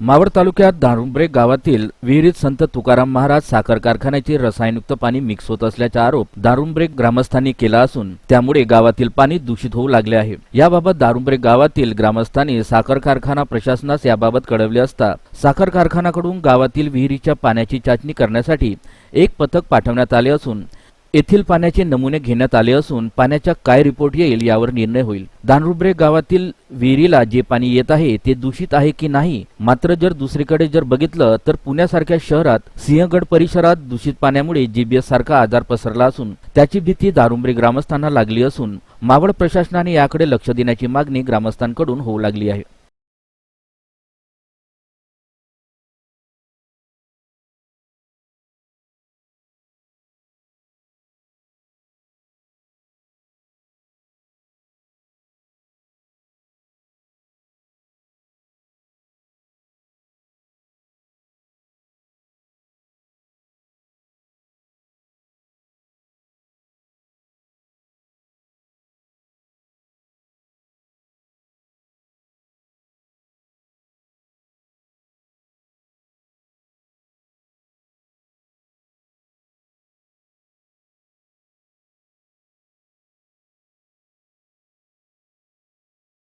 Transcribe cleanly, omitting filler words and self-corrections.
मावळ तालुक्यात दारुंब्रे गावातील विहिरीत संत तुकाराम महाराज साखर कारखान्याचे रसायनयुक्त पाणी मिक्स होत असल्याचा आरोप दारुंब्रे ग्रामस्थांनी केला असून त्यामुळे गावातील पाणी दूषित होऊ लागले आहे। याबाबत दारुंब्रे गावातील ग्रामस्थांनी साखर कारखाना प्रशासनास याबाबत कळवले असता साखर कारखान्याकडून गावातील विहिरीच्या पाण्याची चाचणी करण्यासाठी एक पथक पाठवण्यात आले असून येथील पाण्याचे नमुने घेण्यात आले असून पाण्याचा काय रिपोर्ट येईल यावर निर्णय होईल। दारुंब्रे गावातील विहिरीला जे पाणी येत आहे ते दूषित आहे की नाही, मात्र जर दुसरीकडे जर बघितलं तर पुण्यासारख्या शहरात सिंहगड परिसरात दूषित पाण्यामुळे जीबीएस सारखा आजार पसरला असून त्याची भीती दारुंब्रे ग्रामस्थांना लागली असून मावळ प्रशासनाने याकडे लक्ष देण्याची मागणी ग्रामस्थांकडून होऊ लागली आहे।